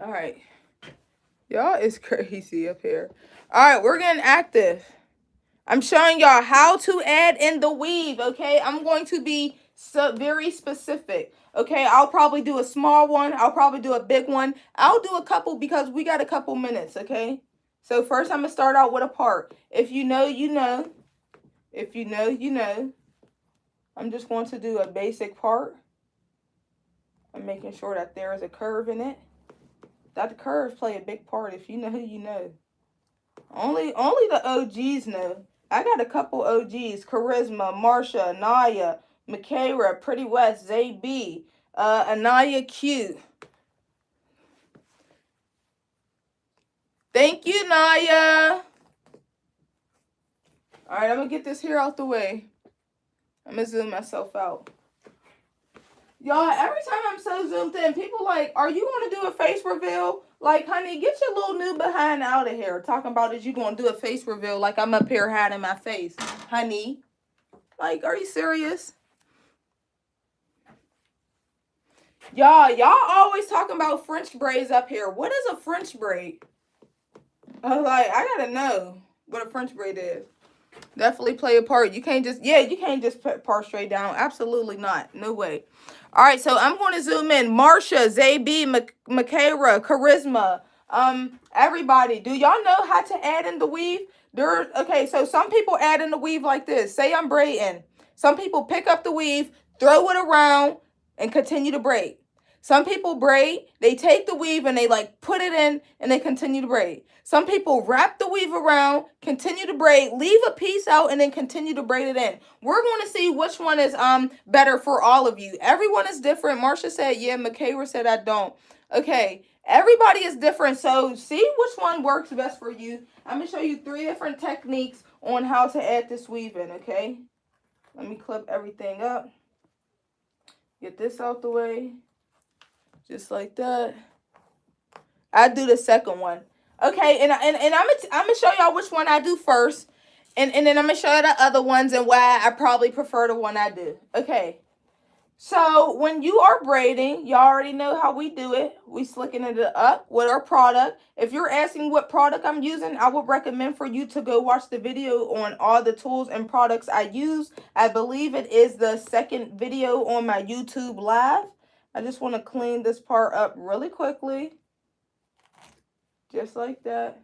All right. Y'all is crazy up here. All right, we're getting active. I'm showing y'all how to add in the weave, okay? I'm going to be very specific, okay? I'll probably do a small one. I'll probably do a big one. I'll do a couple because we got a couple minutes, okay? So first I'm going to start out with a part. If you know, you know. If you know, you know. I'm just going to do a basic part. I'm making sure that there is a curve in it. That the curves play a big part. If you know, you know. Only the OGs know. I got a couple OGs. Charisma, Marsha, Naya, Michaela, Pretty West, ZB, Anaya Q. Thank you, Naya. Alright, I'm going to get this here out the way. I'm going to zoom myself out. Y'all, every time I'm so zoomed in, people like, are you going to do a face reveal? Like, honey, get your little new behind out of here. Talking about is you going to do a face reveal like I'm up here hiding my face. Honey. Like, are you serious? Y'all always talking about French braids up here. What is a French braid? Like, I gotta know what a French braid is. Definitely play a part. You can't just, you can't just put part straight down. Absolutely not. No way. All right, so I'm going to zoom in. Marsha, ZB, Michaela, Charisma, everybody. Do y'all know how to add in the weave? Okay, so some people add in the weave like this. Say I'm braiding. Some people pick up the weave, throw it around, and continue to braid. Some people braid, they take the weave and they like put it in and they continue to braid. Some people wrap the weave around, continue to braid, leave a piece out, and then continue to braid it in. We're going to see which one is better for all of you. Everyone is different. Marsha said, yeah. Michaela said, I don't. Okay, everybody is different, so see which one works best for you. I'm going to show you 3 different techniques on how to add this weave in, okay? Let me clip everything up. Get this out the way. Just like that. I do the second one. Okay, and I'm gonna show y'all which one I do first, and then I'm gonna show you the other ones and why I probably prefer the one I do. Okay, so when you are braiding, y'all already know how we do it. We slicking it up with our product. If you're asking what product I'm using, I would recommend for you to go watch the video on all the tools and products I use. I believe it is the second video on my YouTube live. I just want to clean this part up really quickly. Just like that.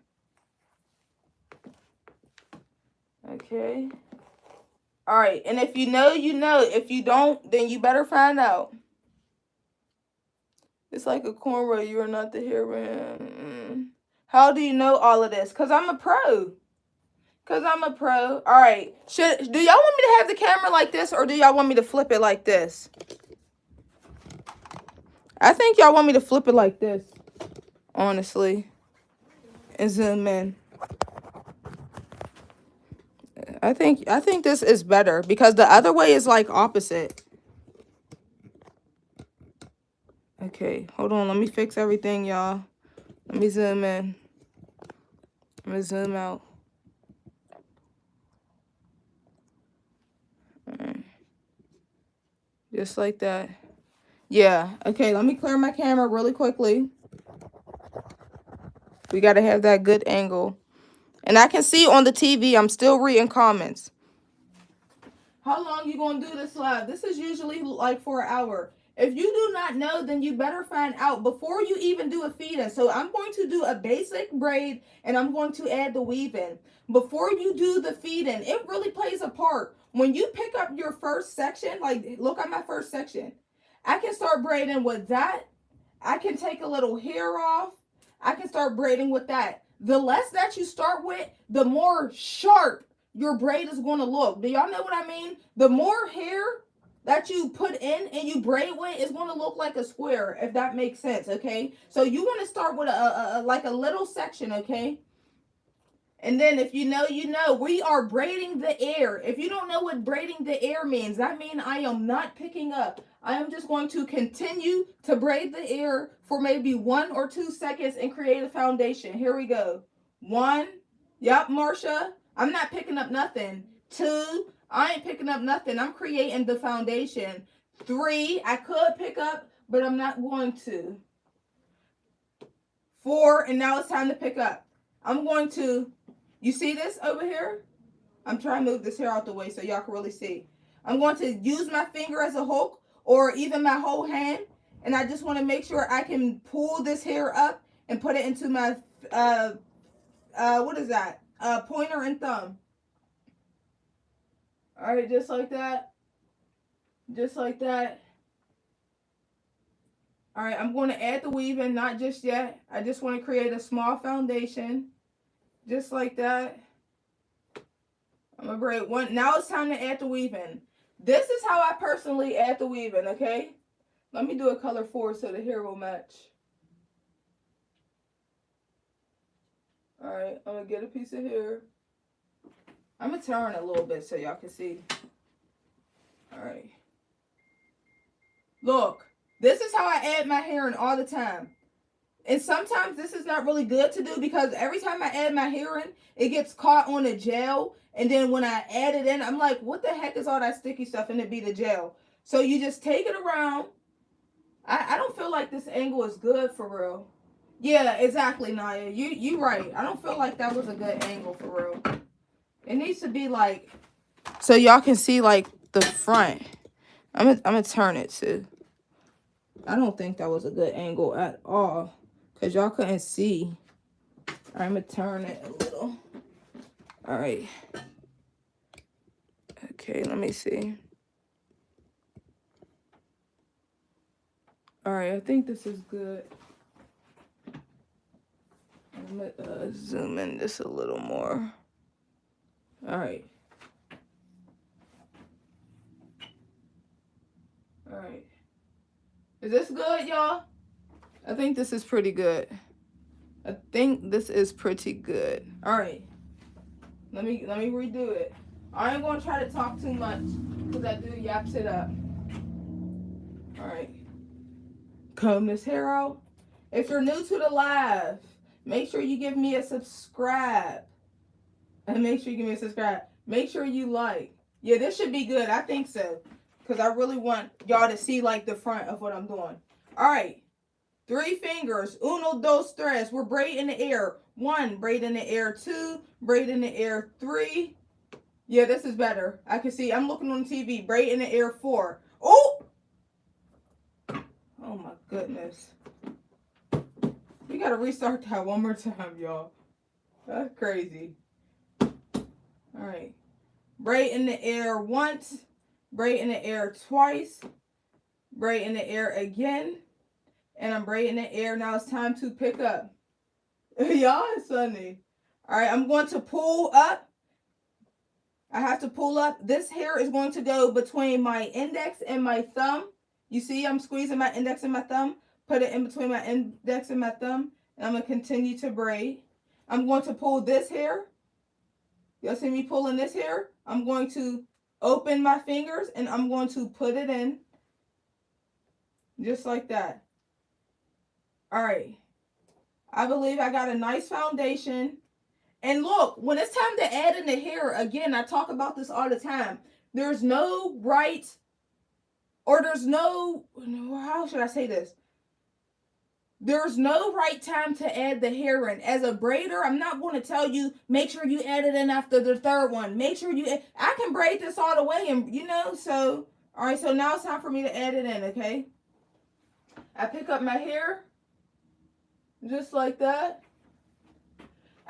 Okay. All right. And if you know, you know. If you don't, then you better find out. It's like a cornrow. You are not the hero. How do you know all of this? Because I'm a pro. All right. Do y'all want me to have the camera like this, or do y'all want me to flip it like this? I think y'all want me to flip it like this, honestly, and zoom in. I think this is better because the other way is like opposite. Okay, hold on. Let me fix everything, y'all. Let me zoom in. I'm gonna zoom out. All right. Just like that. Yeah. Okay, let me clear my camera really quickly. We gotta have that good angle. And I can see on the TV, I'm still reading comments. How long you gonna do this live? This is usually like for an hour. If you do not know, then you better find out before you even do a feed-in. So I'm going to do a basic braid and I'm going to add the weave in. Before you do the feed-in, it really plays a part. When you pick up your first section, like look at my first section, I can start braiding with that. I can take a little hair off. I can start braiding with that. The less that you start with, the more sharp your braid is going to look. Do y'all know what I mean? The more hair that you put in and you braid with is going to look like a square, if that makes sense, okay? So you want to start with like a little section, okay? And then if you know, you know. We are braiding the air. If you don't know what braiding the air means, that means I am not picking up. I am just going to continue to braid the air for maybe 1 or 2 seconds and create a foundation. Here we go. 1. Yep, Marsha. I'm not picking up nothing. 2. I ain't picking up nothing. I'm creating the foundation. 3. I could pick up, but I'm not going to. 4, and now it's time to pick up. I'm going to, you see this over here? I'm trying to move this hair out the way so y'all can really see. I'm going to use my finger as a hook or even my whole hand, and I just want to make sure I can pull this hair up and put it into my, what is that? Pointer and thumb. All right, just like that. Just like that. All right, I'm going to add the weave in, not just yet. I just want to create a small foundation. Just like that. I'm going to braid one. Now it's time to add the weave in. This is how I personally add the weave in, okay? Let me do a color 4 so the hair will match. All right, I'm going to get a piece of hair. I'm going to turn a little bit so y'all can see. All right. Look, this is how I add my hair in all the time. And sometimes this is not really good to do because every time I add my hair in, it gets caught on the gel. And then when I add it in, I'm like, what the heck is all that sticky stuff? And it be the gel. So you just take it around. I don't feel like this angle is good for real. Yeah, exactly, Naya. You right. I don't feel like that was a good angle for real. It needs to be like, so y'all can see like the front. I'm gonna turn it too. I don't think that was a good angle at all. Because y'all couldn't see. I'm going to turn it a little. All right. Okay, let me see. All right, I think this is good. I'm going to zoom in this a little more. All right. All right. Is this good, y'all? I think this is pretty good. I think this is pretty good. All right. Let me redo it. I ain't going to try to talk too much because I do yaps it up. All right. Comb this hair out. If you're new to the live, make sure you give me a subscribe. And make sure you give me a subscribe. Make sure you like. Yeah, this should be good. I think so. Because I really want y'all to see like the front of what I'm doing. All right. 3 fingers. 1, 2, 3. We're braid in the air. 1, braid in the air. 2, braid in the air. 3. Yeah, this is better. I can see. I'm looking on TV. Braid in the air. 4. Oh! Oh my goodness. We gotta restart that one more time, y'all. That's crazy. Alright. Braid in the air once. Braid in the air twice. Braid in the air again. And I'm braiding in the air. Now it's time to pick up. Y'all, it's funny. Alright, I'm going to pull up. I have to pull up. This hair is going to go between my index and my thumb. You see, I'm squeezing my index and my thumb. Put it in between my index and my thumb. And I'm going to continue to braid. I'm going to pull this hair. You'll see me pulling this hair. I'm going to open my fingers and I'm going to put it in. Just like that. All right. I believe I got a nice foundation. And look, when it's time to add in the hair, again, I talk about this all the time. There's no right, or there's no, how should I say this? There's no right time to add the hair in. As a braider, I'm not going to tell you, make sure you add it in after the 3rd one. Make sure you, I can braid this all the way and, you know, so, all right, so now it's time for me to add it in, okay? I pick up my hair, just like that.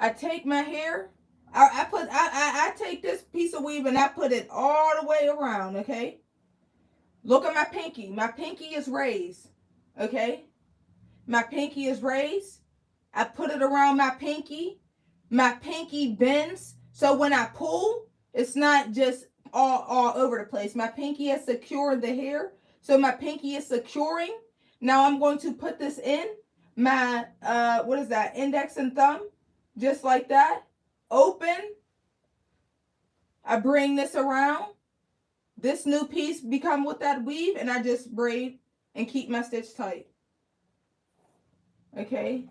I take my hair, I take this piece of weave and I put it all the way around, okay? Look at my pinky. My pinky is raised, okay? My pinky is raised. I put it around my pinky. My pinky bends. So when I pull, it's not just all over the place. My pinky has secured the hair. So my pinky is securing. Now I'm going to put this in my, what is that? Index and thumb. Just like that. Open. I bring this around. This new piece become with that weave. And I just braid and keep my stitch tight. Okay.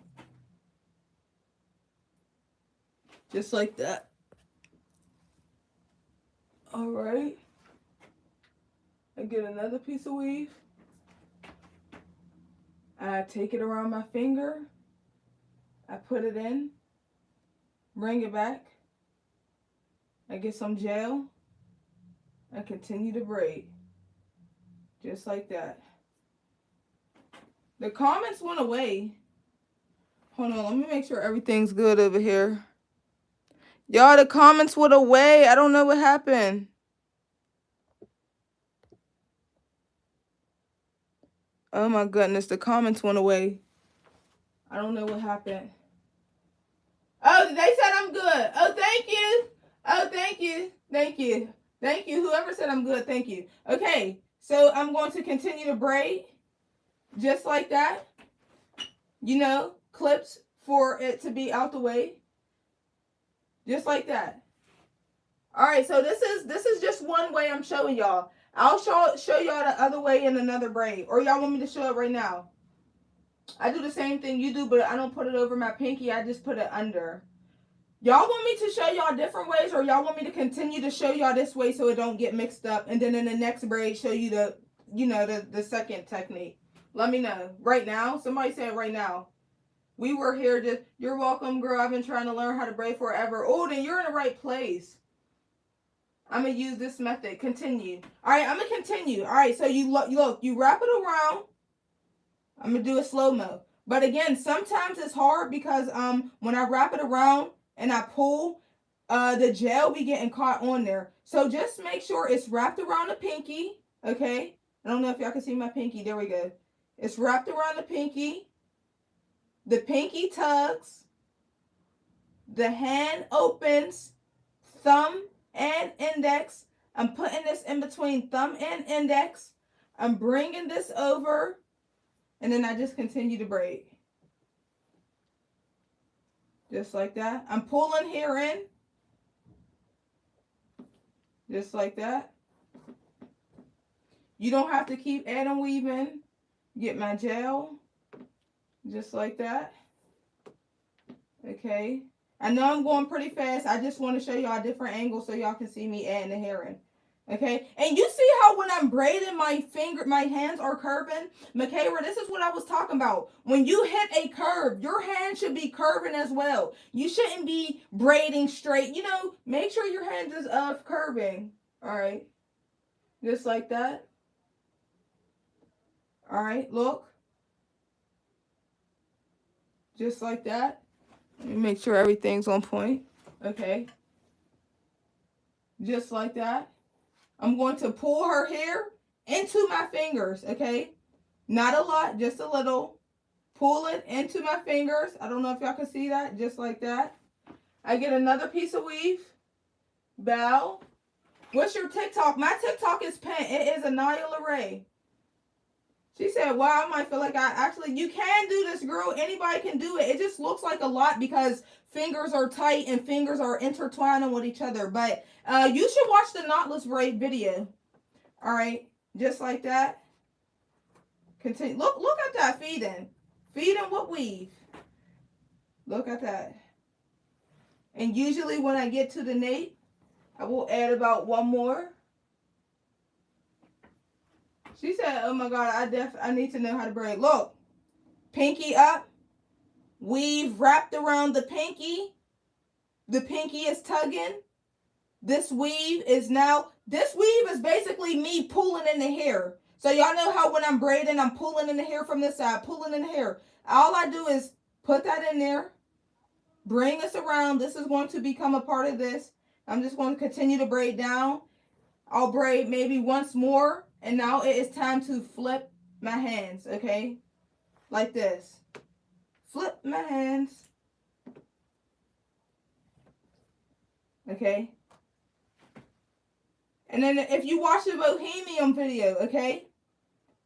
Just like that. All right. I get another piece of weave. I take it around my finger. I put it in, bring it back, I get some gel, I continue to braid. Just like that. The comments went away. Hold on, let me make sure everything's good over here. Y'all, the comments went away. I don't know what happened. Oh my goodness, the comments went away. I don't know what happened. Oh, they said I'm good. Oh, thank you. Oh, thank you. Thank you. Thank you. Whoever said I'm good, thank you. Okay, so I'm going to continue to braid just like that. You know, clips for it to be out the way. Just like that. All right, so this is just one way I'm showing y'all. I'll show y'all the other way in another braid. Or y'all want me to show it right now? I do the same thing you do, but I don't put it over my pinky. I just put it under. Y'all want me to show y'all different ways, or y'all want me to continue to show y'all this way so it don't get mixed up, and then in the next braid show you the, you know, the second technique? Let me know. Right now? Somebody said right now. We were here just, you're welcome, girl. I've been trying to learn how to braid forever. Oh, then you're in the right place. I'm going to use this method. Continue. All right, I'm going to continue. All right, so you look, you wrap it around. I'm going to do a slow-mo. But again, sometimes it's hard because when I wrap it around and I pull, the gel be getting caught on there. So just make sure it's wrapped around the pinky, okay? I don't know if y'all can see my pinky. There we go. It's wrapped around the pinky. The pinky tugs. The hand opens. Thumb and index. I'm putting this in between thumb and index. I'm bringing this over. And then I just continue to braid. Just like that. I'm pulling here in. Just like that. You don't have to keep adding weaving. Get my gel. Just like that. Okay. I know I'm going pretty fast. I just want to show y'all a different angle so y'all can see me adding the hair in. Okay, and you see how when I'm braiding, my hands are curving? Michaela, this is what I was talking about. When you hit a curve, your hand should be curving as well. You shouldn't be braiding straight. You know, make sure your hand is curving. All right, just like that. All right, look. Just like that. Let me make sure everything's on point. Okay. Just like that. I'm going to pull her hair into my fingers, okay? Not a lot, just a little. Pull it into my fingers. I don't know if y'all can see that, just like that. I get another piece of weave. Bow. What's your TikTok? My TikTok is pinned. It is Aniya.LaRaye. She said, wow, I might feel like you can do this, girl. Anybody can do it. It just looks like a lot because fingers are tight and fingers are intertwining with each other. But you should watch the knotless braid video. All right. Just like that. Continue. Look at that feeding. Feeding with weave. Look at that. And usually when I get to the nape, I will add about one more. She said, oh my God, I need to know how to braid. Look, pinky up, weave wrapped around the pinky. The pinky is tugging. This weave is basically me pulling in the hair. So y'all know how when I'm braiding, I'm pulling in the hair from this side, pulling in the hair. All I do is put that in there, bring this around. This is going to become a part of this. I'm just going to continue to braid down. I'll braid maybe once more. And now it is time to flip my hands, okay? Like this. Flip my hands. Okay? And then if you watch the Bohemian video, okay?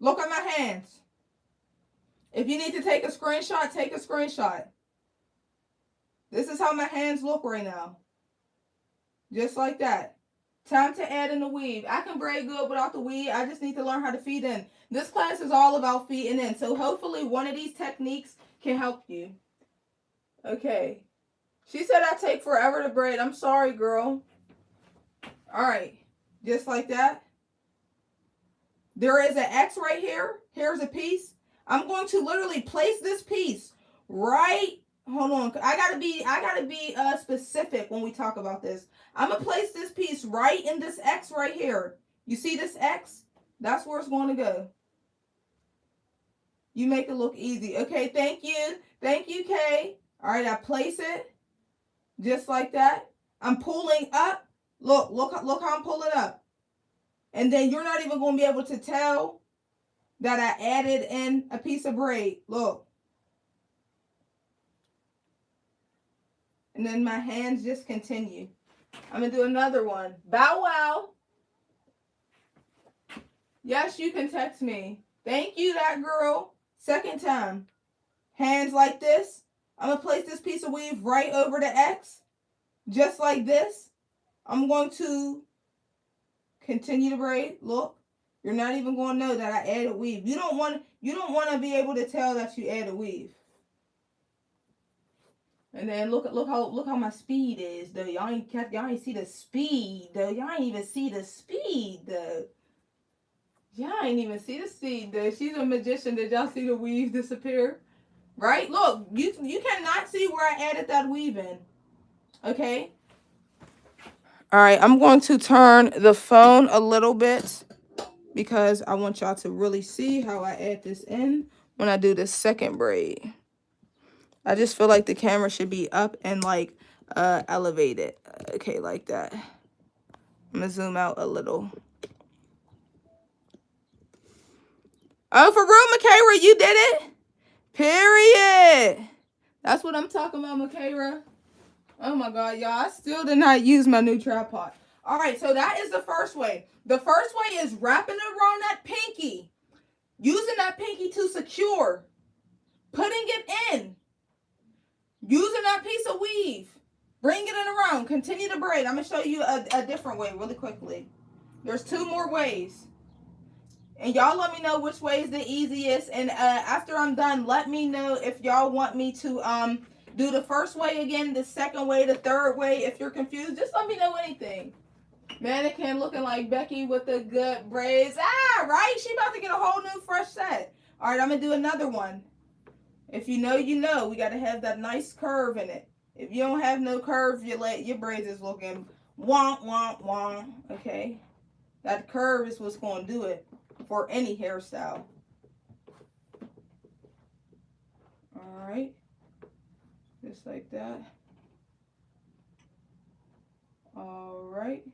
Look at my hands. If you need to take a screenshot, take a screenshot. This is how my hands look right now. Just like that. Time to add in the weave. I can braid good without the weave. I just need to learn how to feed in. This class is all about feeding in. So hopefully one of these techniques can help you. Okay. She said I take forever to braid. I'm sorry, girl. All right. Just like that. There is an X right here. Here's a piece. I'm going to literally place this piece right. hold on. I gotta be specific when we talk about this. I'm gonna place this piece right in this X right here. You see this X? That's where it's going to go. You make it look easy. Okay, thank you. Thank you, Kay. All right, I place it just like that. I'm pulling up. Look how I'm pulling up. And then you're not even going to be able to tell that I added in a piece of braid. Look. And then my hands just continue. I'm going to do another one. Bow wow. Yes, you can text me. Thank you, that girl. Second time. Hands like this. I'm going to place this piece of weave right over the X. Just like this. I'm going to continue to braid. Look. You're not even going to know that I added weave. You don't want to be able to tell that you added weave. And then look how my speed is though. Y'all ain't see the speed though. Y'all ain't even see the speed though. Y'all ain't even see the speed though. She's a magician. Did y'all see the weave disappear? Right? Look, you cannot see where I added that weave in. Okay? Alright, I'm going to turn the phone a little bit because I want y'all to really see how I add this in when I do the second braid. I just feel like the camera should be up and like elevated. Okay, like that. I'm gonna zoom out a little. Oh, for real, Makayra, you did it? Period. That's what I'm talking about, Makayra. Oh my God, y'all, I still did not use my new tripod. All right, so that is the first way. The first way is wrapping it around that pinky. Using that pinky to secure. Putting it in. Using that piece of weave. Bring it in around. Continue to braid. I'm going to show you a different way really quickly. There's 2 more ways. And y'all let me know which way is the easiest. And after I'm done, let me know if y'all want me to do the first way again, the second way, the third way. If you're confused, just let me know anything. Mannequin looking like Becky with the good braids. Ah, right? She about to get a whole new fresh set. All right, I'm going to do another one. If you know, you know. We got to have that nice curve in it. If you don't have no curve, your braids is looking wonk, wonk, wonk. Okay? That curve is what's going to do it for any hairstyle. All right. Just like that. All right.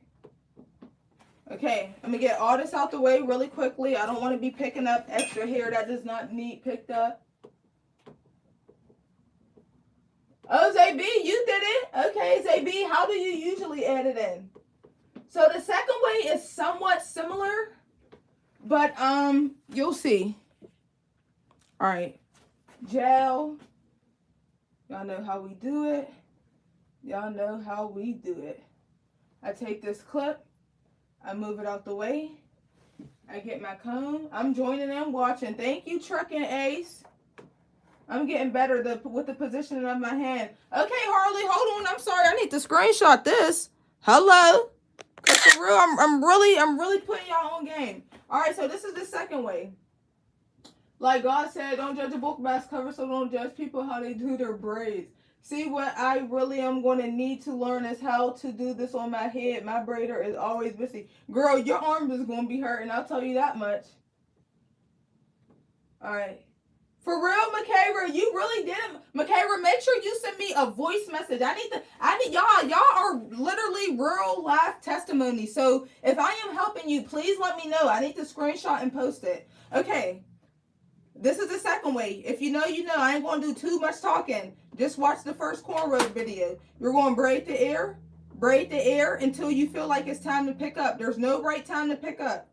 Okay, I'm going to get all this out the way really quickly. I don't want to be picking up extra hair that does not need picked up. Oh, ZB, you did it. Okay, ZB, how do you usually add it in? So the second way is somewhat similar, but you'll see. All right, gel. Y'all know how we do it. Y'all know how we do it. I take this clip. I move it out the way. I get my comb. I'm joining in watching. Thank you, Truck and Ace. I'm getting better with the positioning of my hand. Okay, Harley, hold on. I'm sorry. I need to screenshot this. Hello. Cause for real, I'm really putting y'all on game. All right, so this is the second way. Like God said, don't judge a book by its cover, so don't judge people how they do their braids. See, what I really am going to need to learn is how to do this on my head. My braider is always busy. Girl, your arm is going to be hurting. I'll tell you that much. All right. For real, Makayra, you really did it. Makayra, make sure you send me a voice message. I need y'all are literally real life testimony. So if I am helping you, please let me know. I need to screenshot and post it. Okay. This is the second way. If you know, you know. I ain't going to do too much talking. Just watch the first cornrow video. You're going to braid the air until you feel like it's time to pick up. There's no right time to pick up.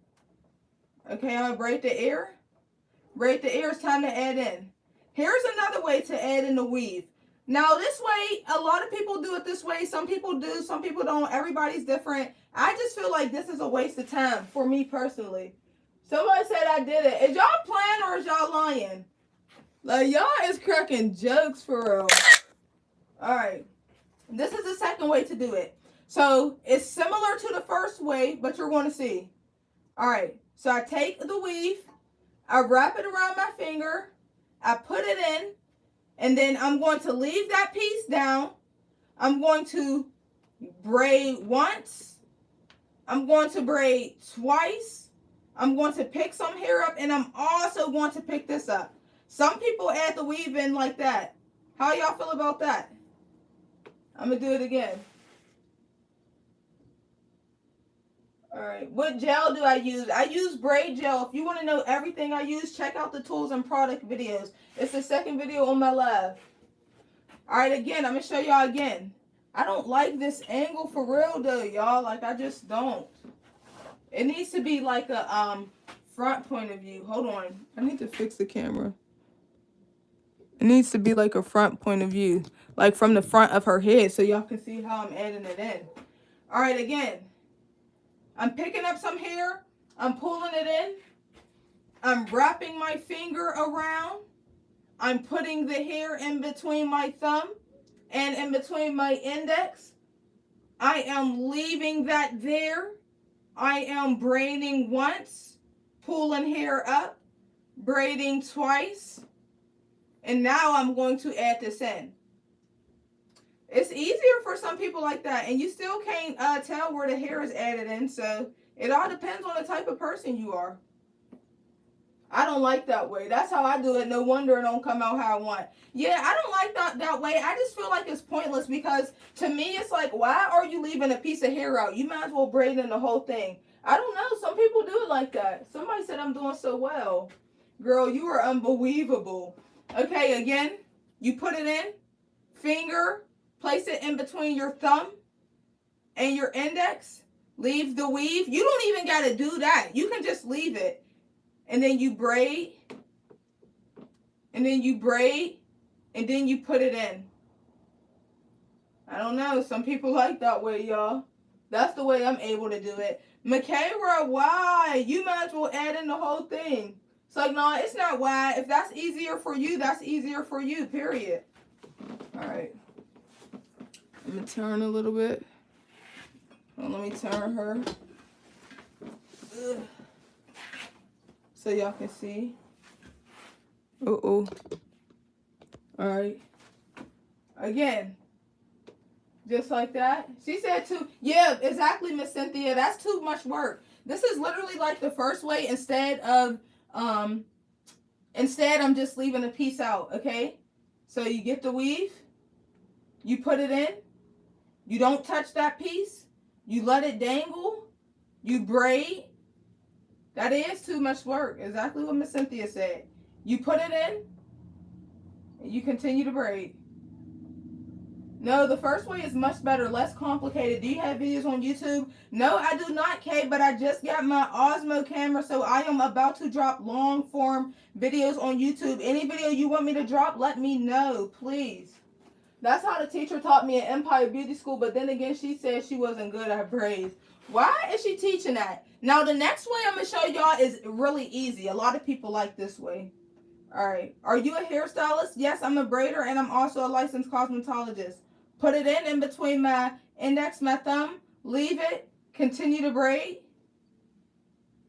Okay, I'm going to braid the air. Braid the air, it's time to add in. Here's another way to add in the weave. Now this way, a lot of people do it this way. Some people do, some people don't. Everybody's different. I just feel like this is a waste of time for me personally. Somebody said I did it. Is y'all playing or is y'all lying? Like y'all is cracking jokes for real. Alright. This is the second way to do it. So it's similar to the first way, but you're going to see. Alright. So I take the weave. I wrap it around my finger. I put it in. And then I'm going to leave that piece down. I'm going to braid once. I'm going to braid twice. I'm going to pick some hair up, and I'm also going to pick this up. Some people add the weave in like that. How y'all feel about that? I'm going to do it again. All right, what gel do I use? I use braid gel. If you want to know everything I use, check out the tools and product videos. It's the second video on my live. All right, again, I'm going to show y'all again. I don't like this angle for real, though, y'all. Like, I just don't. It needs to be like a front point of view. Hold on. I need to fix the camera. It needs to be like a front point of view. Like from the front of her head so y'all can see how I'm adding it in. All right, again. I'm picking up some hair. I'm pulling it in. I'm wrapping my finger around. I'm putting the hair in between my thumb and in between my index. I am leaving that there. I am braiding once, pulling hair up, braiding twice, and now I'm going to add this in. It's easier for some people like that, and you still can't tell where the hair is added in, so it all depends on the type of person you are. I don't like that way. That's how I do it. No wonder it don't come out how I want. Yeah, I don't like that way. I just feel like it's pointless because to me it's like, why are you leaving a piece of hair out? You might as well braid in the whole thing. I don't know. Some people do it like that. Somebody said I'm doing so well. Girl, you are unbelievable. Okay, again, you put it in, finger, place it in between your thumb and your index. Leave the weave. You don't even got to do that. You can just leave it. And then you braid, and then you braid, and then you put it in. I don't know. Some people like that way, y'all. That's the way I'm able to do it. Michaela, why? You might as well add in the whole thing. It's like, no, it's not why. If that's easier for you, that's easier for you, period. All right. I'm going to turn a little bit. Well, let me turn her. Ugh. So y'all can see. Uh-oh. All right. Again. Just like that. She said too. Yeah, exactly, Miss Cynthia. That's too much work. This is literally like the first way instead I'm just leaving a piece out, okay? So you get the weave. You put it in. You don't touch that piece. You let it dangle. You braid. That is too much work. Exactly what Miss Cynthia said. You put it in, and you continue to braid. No, the first way is much better, less complicated. Do you have videos on YouTube? No, I do not, Kay, but I just got my Osmo camera, so I am about to drop long-form videos on YouTube. Any video you want me to drop, let me know, please. That's how the teacher taught me at Empire Beauty School, but then again, she said she wasn't good at braids. Why is she teaching that? Now, the next way I'm going to show y'all is really easy. A lot of people like this way. All right. Are you a hairstylist? Yes, I'm a braider, and I'm also a licensed cosmetologist. Put it in between my index, my thumb. Leave it. Continue to braid.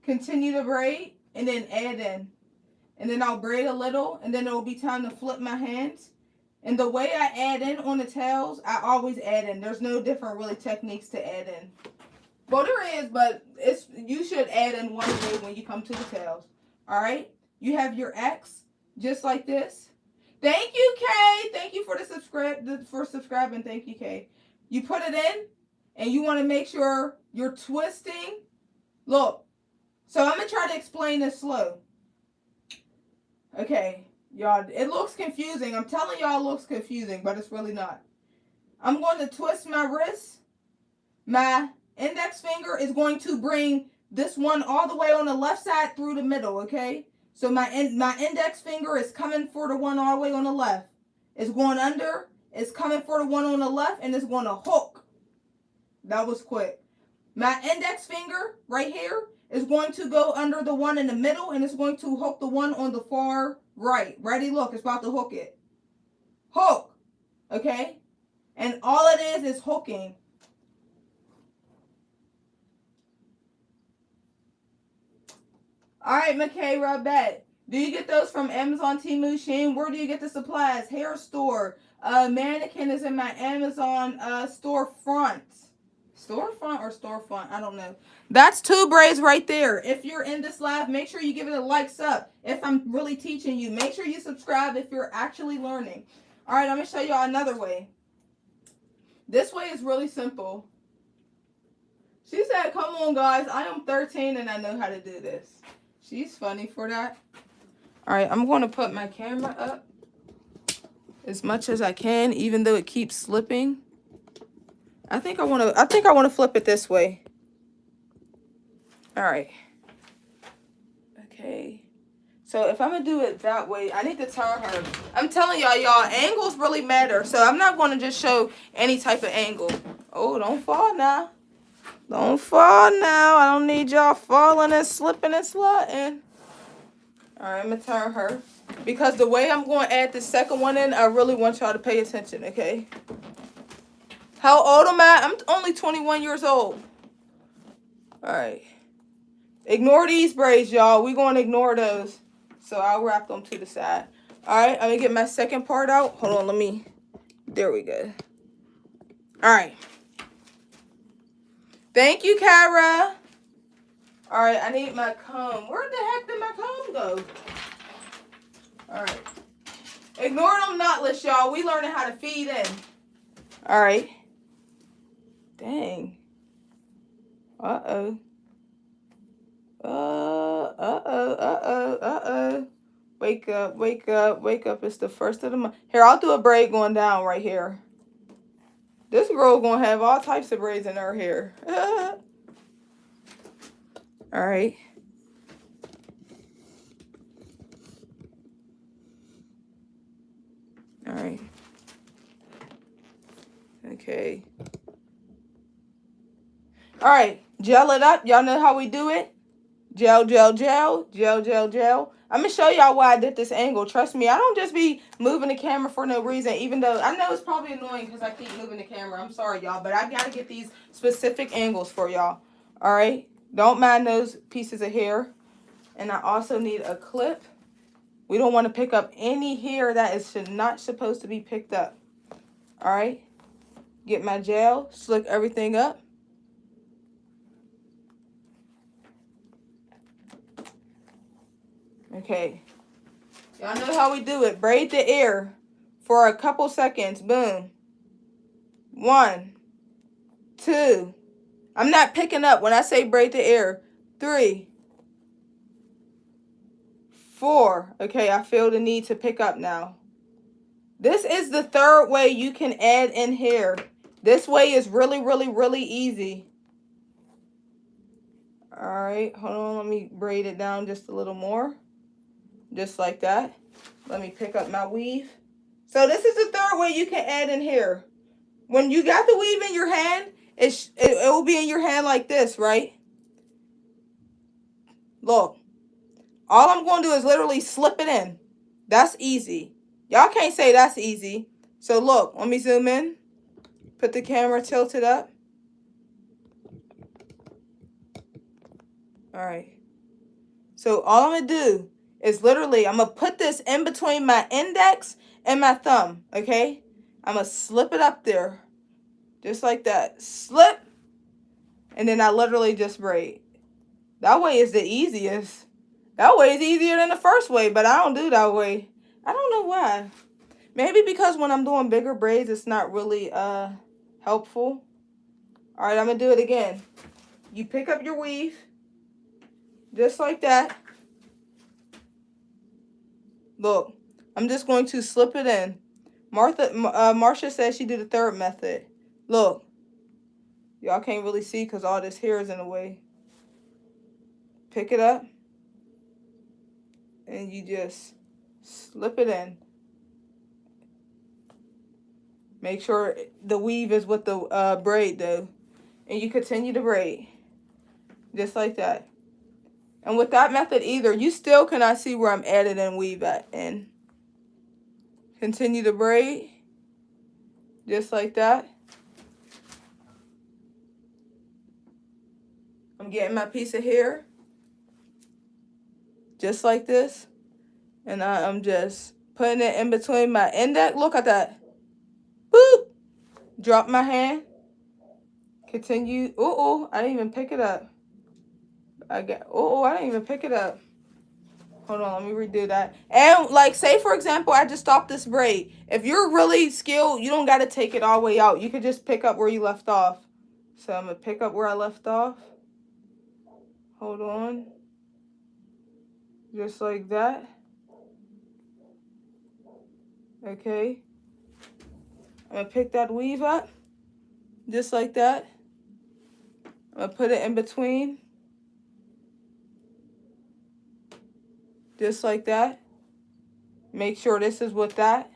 Continue to braid, and then add in. And then I'll braid a little, and then it will be time to flip my hands. And the way I add in on the tails, I always add in. There's no different really techniques to add in. Well, there is, but you should add in one way when you come to the tails. All right? You have your X, just like this. Thank you, Kay. Thank you for subscribing. Thank you, Kay. You put it in, and you want to make sure you're twisting. Look. So I'm going to try to explain this slow. Okay. Y'all, it looks confusing. I'm telling y'all it looks confusing, but it's really not. I'm going to twist my wrist. My index finger is going to bring this one all the way on the left side through the middle, okay? So my index finger is coming for the one all the way on the left. It's going under. It's coming for the one on the left, and it's going to hook. That was quick. My index finger right here is going to go under the one in the middle, and it's going to hook the one on the far right. Ready? Look, it's about to hook it. Hook. Okay? And all it is hooking. All right, Michaela, bet. Do you get those from Amazon, Temu, Shein? Where do you get the supplies? Hair store. Mannequin is in my Amazon storefront. Storefront or storefront? I don't know. That's 2 braids right there. If you're in this live, make sure you give it a likes up. If I'm really teaching you, make sure you subscribe if you're actually learning. All right, I'm going to show y'all another way. This way is really simple. She said, come on, guys. I am 13 and I know how to do this. She's funny for that. All right, I'm going to put my camera up as much as I can, even though it keeps slipping. I think I want to flip it this way. All right. Okay. So if I'm going to do it that way, I need to turn her. I'm telling y'all, angles really matter. So I'm not going to just show any type of angle. Oh, don't fall now. Don't fall now. I don't need y'all falling and slipping and sliding. All right, I'm going to turn her. Because the way I'm going to add the second one in, I really want y'all to pay attention, okay? How old am I? I'm only 21 years old. All right. Ignore these braids, y'all. We're going to ignore those. So I'll wrap them to the side. All right, I'm going to get my second part out. Hold on, there we go. All right. Thank you, Kyra. All right, I need my comb. Where the heck did my comb go? All right. Ignore them knotless, y'all. We learning how to feed in. All right. Dang. Uh-oh. Wake up, wake up, wake up. It's the first of the month. Here, I'll do a braid going down right here. This girl gonna have all types of braids in her hair. All right. All right. Okay. All right. Gel it up. Y'all know how we do it? Gel, gel, gel. Gel, gel, gel. I'm going to show y'all why I did this angle. Trust me, I don't just be moving the camera for no reason, even though I know it's probably annoying because I keep moving the camera. I'm sorry, y'all, but I got to get these specific angles for y'all. All right? Don't mind those pieces of hair. And I also need a clip. We don't want to pick up any hair that is not supposed to be picked up. All right? Get my gel, slick everything up. Okay. Y'all know how we do it. Braid the air for a couple seconds. Boom. 1, 2. I'm not picking up when I say braid the air. 3, 4. Okay, I feel the need to pick up now. This is the third way you can add in hair. This way is really, really, really easy. All right, hold on. Let me braid it down just a little more. Just like that. Let me pick up my weave. So this is the third way you can add in hair. When you got the weave in your hand, it will be in your hand like this, right? Look. All I'm going to do is literally slip it in. That's easy. Y'all can't say that's easy. So look, let me zoom in. Put the camera tilted up. All right. So all I'm going to do is literally, I'm going to put this in between my index and my thumb, okay? I'm going to slip it up there. Just like that. Slip. And then I literally just braid. That way is the easiest. That way is easier than the first way, but I don't do that way. I don't know why. Maybe because when I'm doing bigger braids, it's not really helpful. All right, I'm going to do it again. You pick up your weave. Just like that. Look, I'm just going to slip it in. Marsha says she did the third method. Look. Y'all can't really see because all this hair is in the way. Pick it up. And you just slip it in. Make sure the weave is with the braid though. And you continue to braid. Just like that. And with that method either, you still cannot see where I'm adding in weave at. And continue to braid. Just like that. I'm getting my piece of hair. Just like this. And I am just putting it in between my index. Look at that. Boop. Drop my hand. Continue. I didn't even pick it up. I didn't even pick it up. Hold on, let me redo that. And like, say for example, I just stopped this braid. If you're really skilled, you don't got to take it all the way out. You could just pick up where you left off. So I'm going to pick up where I left off. Hold on. Just like that. Okay. I'm going to pick that weave up. Just like that. I'm going to put it in between. Just like that. Make sure this is with that.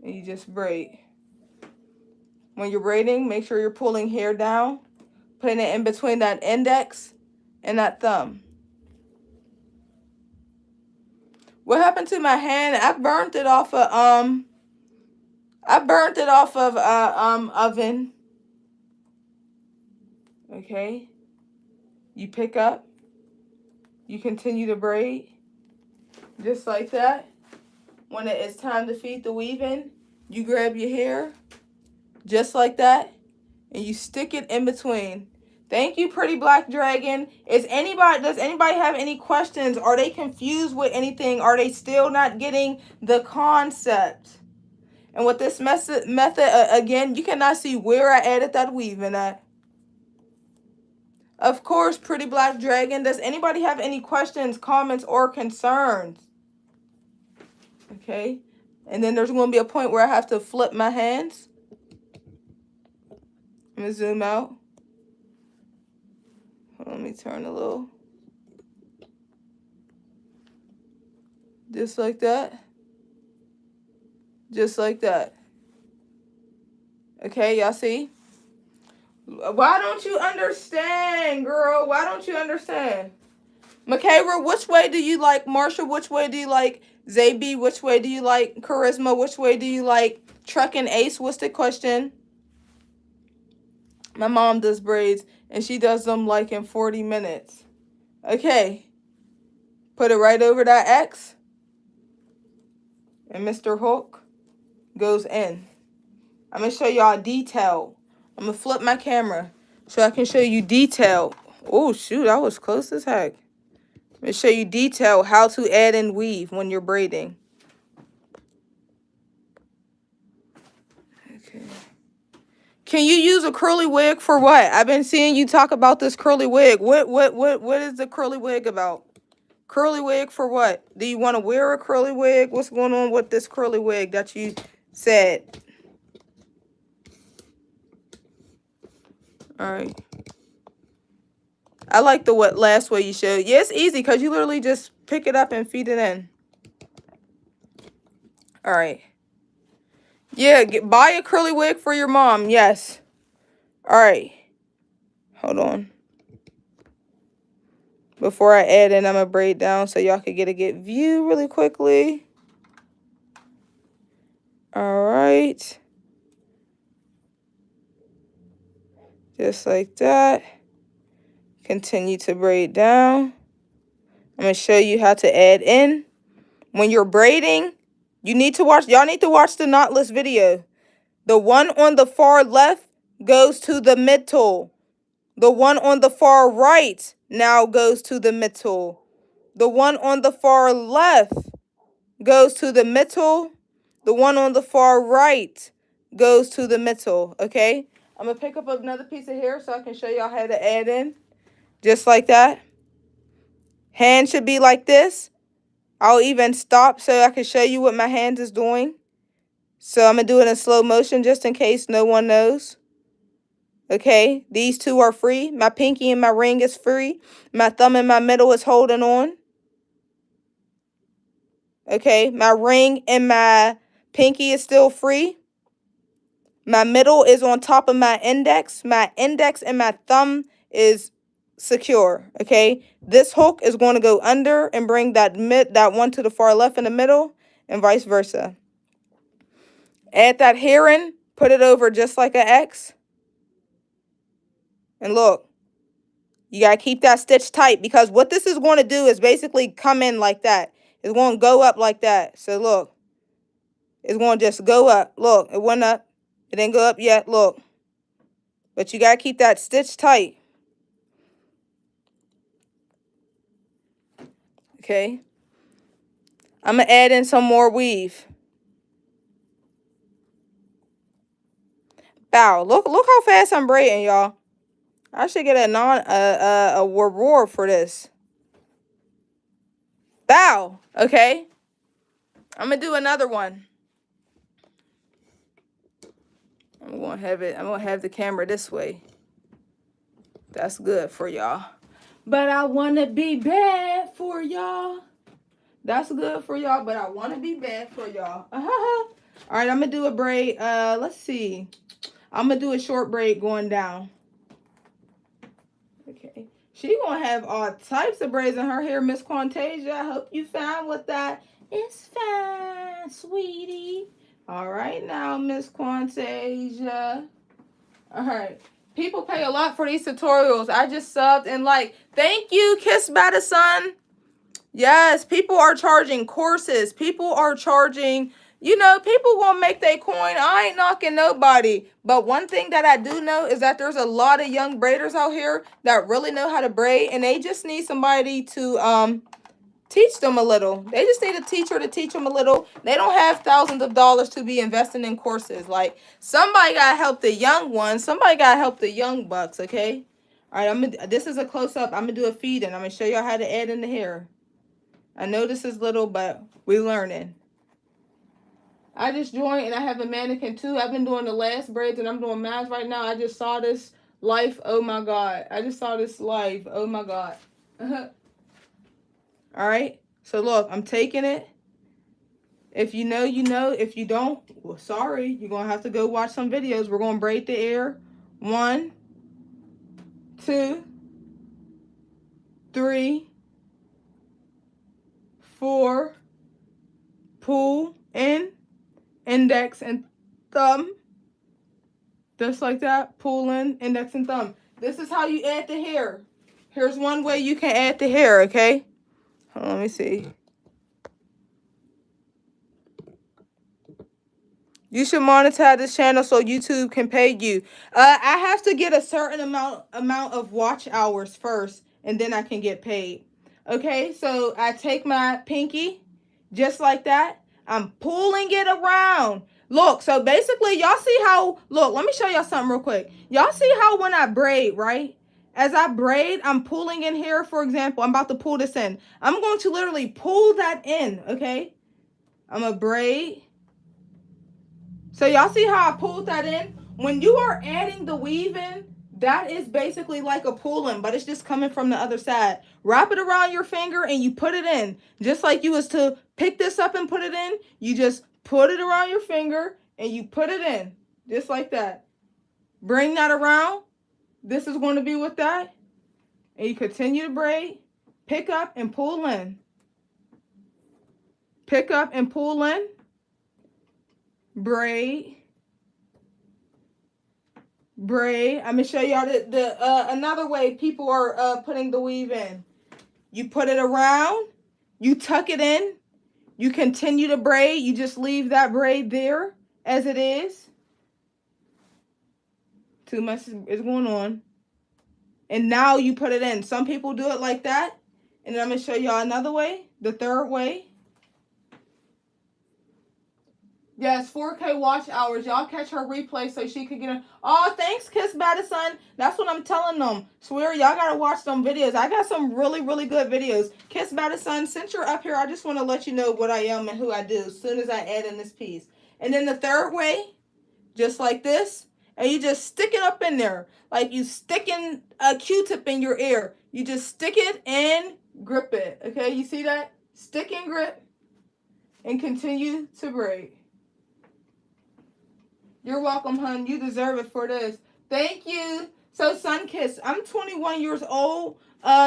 And you just braid. When you're braiding, make sure you're pulling hair down. Putting it in between that index and that thumb. What happened to my hand? I burnt it off of oven. Okay. You pick up. You continue to braid. Just like that. When it is time to feed the weave in, you grab your hair. Just like that. And you stick it in between. Thank you, Pretty Black Dragon. Does anybody have any questions? Are they confused with anything? Are they still not getting the concept? And with this method, again, you cannot see where I added that weave in at. Of course, Pretty Black Dragon. Does anybody have any questions, comments, or concerns? Okay. And then there's going to be a point where I have to flip my hands. I'm going to zoom out. Let me turn a little. Just like that. Just like that. Okay, y'all see? Why don't you understand, girl? Why don't you understand? Makayra, which way do you like? Marsha, which way do you like? Zabi, which way do you like? Charisma, which way do you like? Truck and Ace, what's the question? My mom does braids, and she does them like in 40 minutes. Okay. Put it right over that X. And Mr. Hook goes in. I'm going to show y'all detail. I'm going to flip my camera so I can show you detail. Oh, shoot, I was close as heck. I'm going to show you detail how to add and weave when you're braiding. Okay. Can you use a curly wig for what? I've been seeing you talk about this curly wig. What is the curly wig about? Curly wig for what? Do you want to wear a curly wig? What's going on with this curly wig that you said? All right. I like the last way you showed. Yeah, it's easy because you literally just pick it up and feed it in. All right. Yeah, buy a curly wig for your mom. Yes. All right. Hold on. Before I add in, I'm going to braid down so y'all can get a good view really quickly. All right. Just like that. Continue to braid down. I'm going to show you how to add in. When you're braiding, y'all need to watch the knotless video. The one on the far left goes to the middle. The one on the far right now goes to the middle. The one on the far left goes to the middle. The one on the far right goes to the middle. Okay? I'm going to pick up another piece of hair so I can show y'all how to add in. Just like that. Hand should be like this. I'll even stop so I can show you what my hand is doing. So I'm going to do it in slow motion just in case no one knows. Okay, these two are free. My pinky and my ring is free. My thumb and my middle is holding on. Okay, my ring and my pinky is still free. My middle is on top of my index. My index and my thumb is secure. Okay, this hook is going to go under and bring that one to the far left in the middle and vice versa. Add that hair in, put it over just like an X. And look, You got to keep that stitch tight because what this is going to do is basically come in like that. It's going to go up like that. So look, it's going to just go up. Look, it went up. It didn't go up yet. Look. But you got to keep that stitch tight. Okay. I'm going to add in some more weave. Bow. Look how fast I'm braiding, y'all. I should get a reward for this. Bow. Okay. I'm going to do another one. I'm going to have the camera this way. That's good for y'all. But I want to be bad for y'all. That's good for y'all, but I want to be bad for y'all. All right, I'm going to do a braid. Let's see. I'm going to do a short braid going down. Okay. She going to have all types of braids in her hair, Miss Quantasia. I hope you fine with that. It's fine, sweetie. All right now, Miss Quantasia. All right. People pay a lot for these tutorials. I just subbed and like, thank you, Kiss by the Sun. Yes, people are charging courses. People are charging, you know, people gonna make their coin. I ain't knocking nobody. But one thing that I do know is that there's a lot of young braiders out here that really know how to braid. And they just need somebody to teach them a little. They just need a teacher to teach them a little. They don't have thousands of dollars to be investing in courses. Like, somebody gotta help the young ones. Somebody gotta help the young bucks, okay? All right, this is a close-up. I'm gonna do a feed-in. I'm gonna show y'all how to add in the hair. I know this is little, but we're learning. I just joined and I have a mannequin too. I've been doing the last braids and I'm doing mine right now. I just saw this life. Oh my God. I just saw this life. Oh my God. All right. So look, I'm taking it. If you know, you know. If you don't, well, sorry. You're going to have to go watch some videos. We're going to braid the air. 1, 2, 3, 4. Pull in. Index and thumb. Just like that. Pull in, index and thumb. This is how you add the hair. Here's one way you can add the hair, okay? Hold on, let me see. You should monetize this channel so YouTube can pay you. I have to get a certain amount of watch hours first, and then I can get paid. Okay, so I take my pinky, just like that. I'm pulling it around. Look, so basically, y'all see how, look, let me show y'all something real quick. Y'all see how when I braid, right? As I braid, I'm pulling in here, for example. I'm about to pull this in. I'm going to literally pull that in, okay? I'm going to braid. So y'all see how I pulled that in? When you are adding the weave in, that is basically like a pull-in, but it's just coming from the other side. Wrap it around your finger and you put it in. Just like you was to pick this up and put it in, you just put it around your finger and you put it in. Just like that. Bring that around. This is going to be with that. And you continue to braid. Pick up and pull in. Pick up and pull in. Braid. Braid. I'm gonna show y'all another way people are putting the weave in. You put it around, you tuck it in, you continue to braid, you just leave that braid there as it is. Too much is going on. And now you put it in. Some people do it like that. And then I'm gonna show y'all another way, the third way. Yes, 4K watch hours. Y'all catch her replay so she could get a... Oh, thanks, Kiss by the Sun. That's what I'm telling them. Swear, y'all got to watch some videos. I got some really, really good videos. Kiss by the Sun, since you're up here, I just want to let you know what I am and who I do as soon as I add in this piece. And then the third way, just like this, and you just stick it up in there. Like you sticking a Q-tip in your ear. You just stick it and grip it. Okay, you see that? Stick and grip and continue to braid. You're welcome, hun. You deserve it for this. Thank you. So, Sunkiss, I'm 21 years old.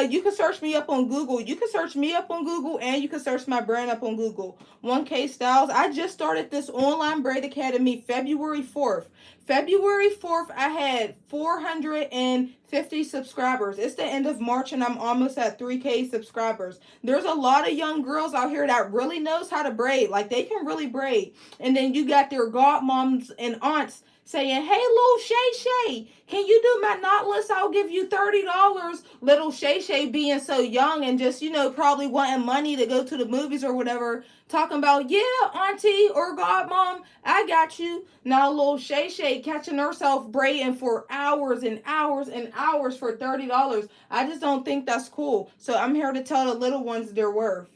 You can search me up on Google. You can search me up on Google, and you can search my brand up on Google. 1K Styles. I just started this online braid academy February 4th. February 4th, I had 450 subscribers. It's the end of March, and I'm almost at 3K subscribers. There's a lot of young girls out here that really knows how to braid. Like, they can really braid. And then you got their godmoms and aunts saying, hey, little Shay Shay, can you do my knotless? I'll give you $30. Little Shay Shay being so young and just, probably wanting money to go to the movies or whatever, talking about, yeah, auntie or godmom, I got you. Now little Shay Shay catching herself braiding for hours and hours and hours for $30. I just don't think that's cool. So I'm here to tell the little ones their worth.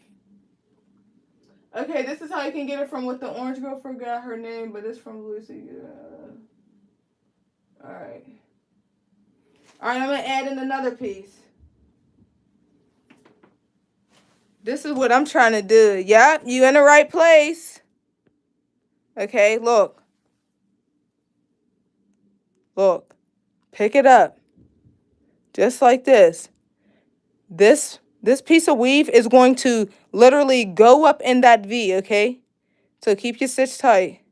Okay, this is how you can get it from what the orange girl forgot her name, but it's from Lucy. Alright. Alright, I'm going to add in another piece. This is what I'm trying to do. Yep, you in the right place. Okay, look. Look. Pick it up. Just like this. This piece of weave is going to literally go up in that V, okay? So keep your stitch tight.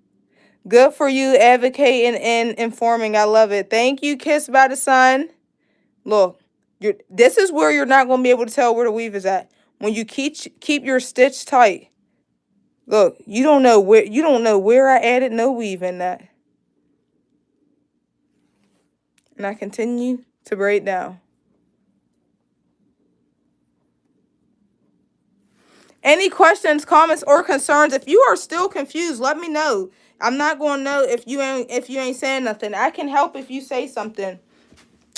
Good for you advocating and informing. I love it. Thank you, Kiss by the Sun. Look, this is where you're not going to be able to tell where the weave is at. When you keep your stitch tight. Look, you don't know where I added no weave in that. And I continue to braid down. Any questions, comments, or concerns? If you are still confused, let me know. I'm not going to know if you ain't saying nothing. I can help if you say something.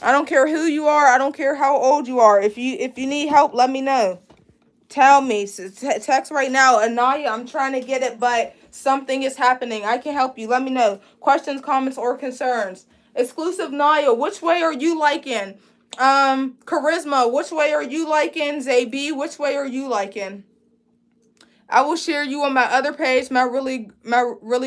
I don't care who you are. I don't care how old you are. If you need help, let me know. Tell me. Text right now. Aniya, I'm trying to get it, but something is happening. I can help you. Let me know. Questions, comments, or concerns. Exclusive Naya, which way are you liking? Charisma, which way are you liking? Zabi, which way are you liking? I will share you on my other page, my really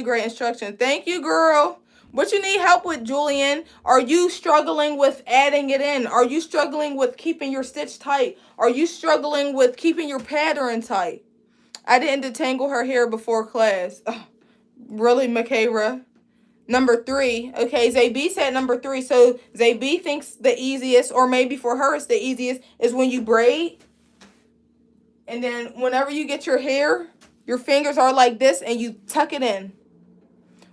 great instruction. Thank you, girl. What you need help with, Julian? Are you struggling with adding it in? Are you struggling with keeping your stitch tight? Are you struggling with keeping your pattern tight? I didn't detangle her hair before class. Ugh, really, Makara? Number 3. Okay, Zabi said number 3. So Zabi thinks the easiest, or maybe for her it's the easiest, is when you braid. And then whenever you get your hair, your fingers are like this and you tuck it in.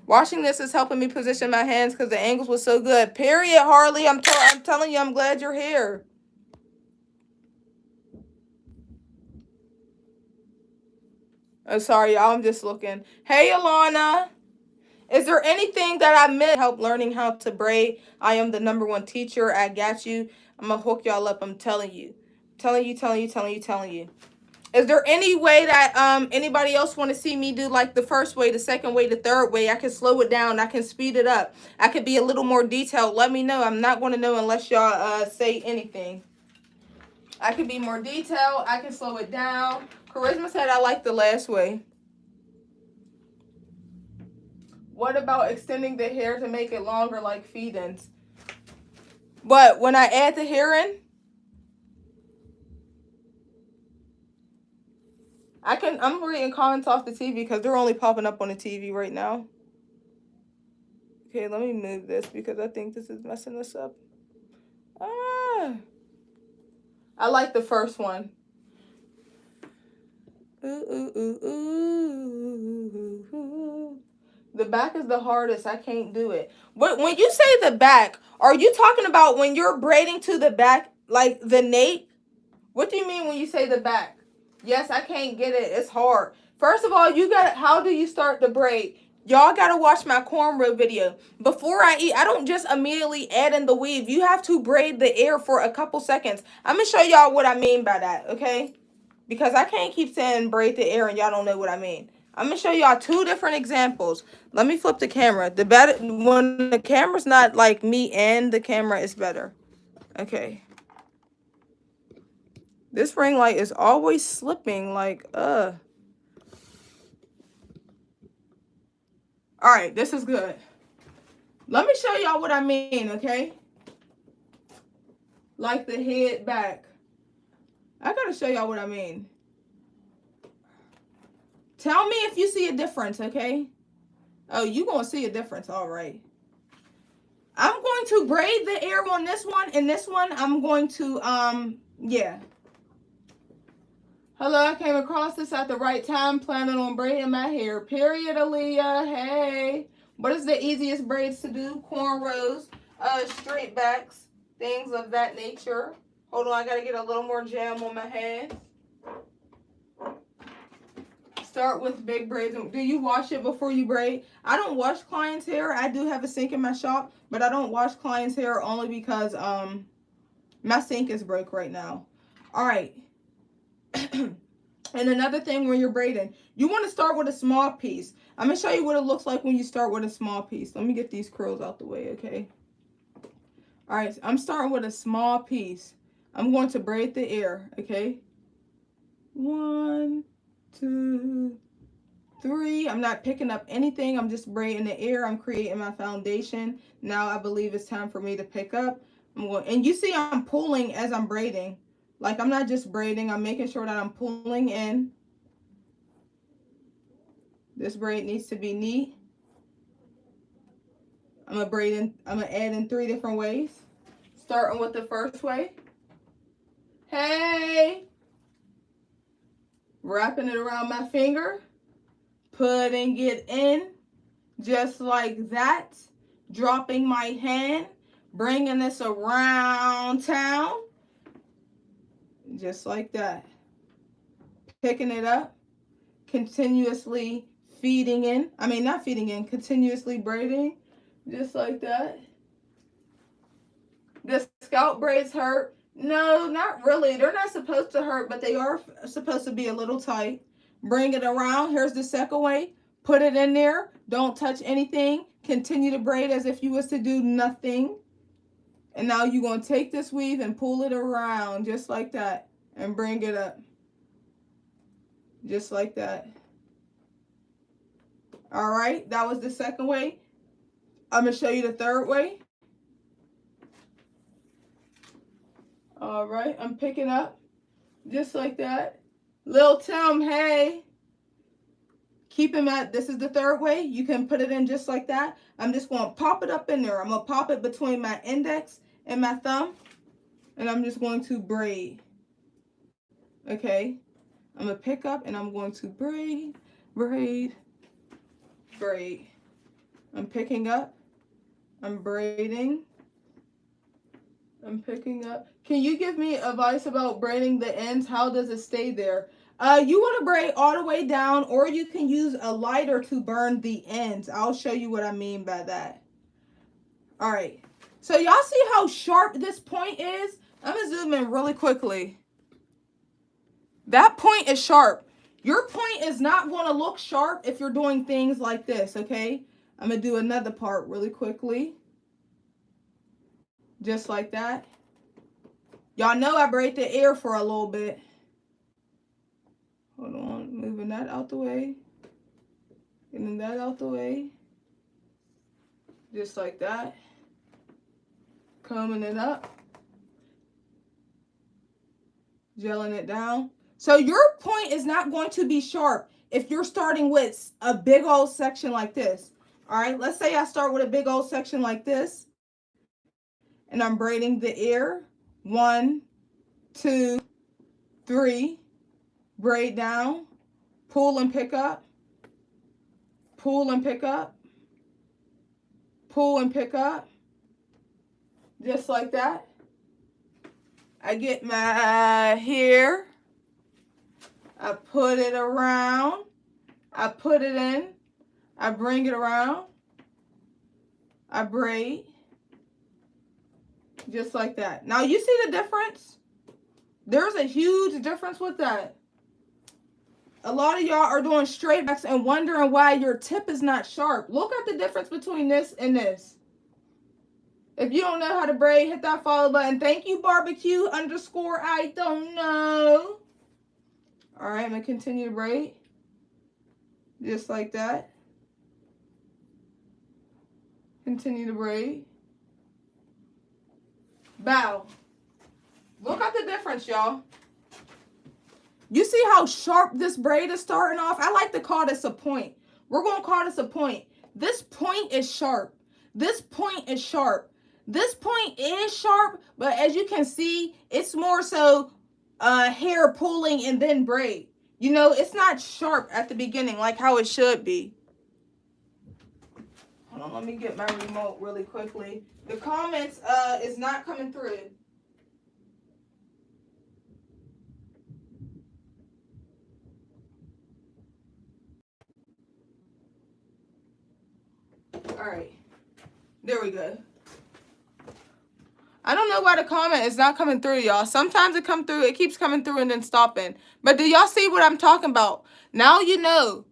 Washing this is helping me position my hands because the angles was so good. Period, Harley. I'm telling you, I'm glad you're here. Oh, sorry, y'all. I'm just looking. Hey, Alana. Is there anything that I missed? Help learning how to braid. I am the #1 teacher. I got you. I'm going to hook y'all up. I'm telling you. Telling you. Is there any way that anybody else want to see me do like the first way, the second way, the third way? I can slow it down. I can speed it up. I could be a little more detailed. Let me know. I'm not going to know unless y'all say anything. I can be more detailed. I can slow it down. Charisma said I like the last way. What about extending the hair to make it longer like feed-ins? But when I add the hair in, I'm reading comments off the TV because they're only popping up on the TV right now. Okay, let me move this because I think this is messing us up. I like the first one. Ooh. The back is the hardest. I can't do it. But when you say the back, are you talking about when you're braiding to the back, like the nape? What do you mean when you say the back? Yes, I can't get it. It's hard. First of all, how do you start the braid? Y'all got to watch my cornrow video. Before I eat, I don't just immediately add in the weave. You have to braid the air for a couple seconds. I'm going to show y'all what I mean by that, okay? Because I can't keep saying braid the air and y'all don't know what I mean. I'm going to show y'all 2 different examples. Let me flip the camera. When the camera's not like me and the camera, is better. Okay. This ring light is always slipping, like, All right, this is good. Let me show y'all what I mean, okay? like the head back. I gotta show y'all what I mean. Tell me if you see a difference, okay? Oh, you gonna see a difference, all right. I'm going to braid the ear on this one, and this one I'm going to, yeah. Hello, I came across this at the right time, planning on braiding my hair. Period, Aaliyah. Hey. What is the easiest braids to do? Cornrows, straight backs, things of that nature. Hold on, I gotta get a little more jam on my hands. Start with big braids. Do you wash it before you braid? I don't wash clients' hair. I do have a sink in my shop, but I don't wash clients' hair only because my sink is broke right now. All right. And another thing when you're braiding, you want to start with a small piece. I'm going to show you what it looks like when you start with a small piece. Let me get these curls out the way, okay? All right, so I'm starting with a small piece. I'm going to braid the ear, okay? 1, 2, 3. I'm not picking up anything. I'm just braiding the ear. I'm creating my foundation. Now I believe it's time for me to pick up. And you see I'm pulling as I'm braiding. Like, I'm not just braiding. I'm making sure that I'm pulling in. This braid needs to be neat. I'm going to add in 3 different ways. Starting with the first way. Hey! Wrapping it around my finger. Putting it in. Just like that. Dropping my hand. Bringing this around town. Just like that. Picking it up. Continuously feeding in. I mean, not feeding in. Continuously braiding. Just like that. The scalp braids hurt. No, not really. They're not supposed to hurt, but they are supposed to be a little tight. Bring it around. Here's the second way. Put it in there. Don't touch anything. Continue to braid as if you was to do nothing. And now you're going to take this weave and pull it around just like that. And bring it up. Just like that. All right. That was the second way. I'm going to show you the third way. All right. I'm picking up just like that. Lil Tim, hey. Keep him at, this is the third way. You can put it in just like that. I'm just going to pop it up in there. I'm going to pop it between my index and my thumb. And I'm just going to braid. Okay. I'm going to pick up and I'm going to braid, braid, braid. I'm picking up. I'm braiding. I'm picking up. Can you give me advice about braiding the ends? How does it stay there? You want to braid all the way down, or you can use a lighter to burn the ends. I'll show you what I mean by that. All right. So y'all see how sharp this point is? I'm going to zoom in really quickly. That point is sharp. Your point is not going to look sharp if you're doing things like this, okay? I'm going to do another part really quickly. Just like that. Y'all know I braid the ear for a little bit. Hold on. Moving that out the way. Getting that out the way. Just like that. Combing it up. Gelling it down. So your point is not going to be sharp if you're starting with a big old section like this. All right. Let's say I start with a big old section like this. And I'm braiding the ear. 1, 2, 3. Braid down. Pull and pick up. Pull and pick up. Pull and pick up. Just like that. I get my hair. I put it around. I put it in. I bring it around. I braid. Just like that. Now you see the difference? There's a huge difference with that. A lot of y'all are doing straight backs and wondering why your tip is not sharp. Look at the difference between this and this. If you don't know how to braid, hit that follow button. Thank you, barbecue _ I don't know. All right, I'm going to continue to braid. Just like that. Continue to braid. Bow. Look at the difference, y'all. You see how sharp this braid is starting off? I like to call this a point. We're going to call this a point. This point is sharp. This point is sharp. This point is sharp, but as you can see, it's more so hair pulling and then braid. You know, it's not sharp at the beginning like how it should be. Hold on, let me get my remote really quickly. The comments is not coming through. All right, there we go. I don't know why the comment is not coming through, y'all. Sometimes it comes through, it keeps coming through and then stopping. But do y'all see what I'm talking about? Now you know.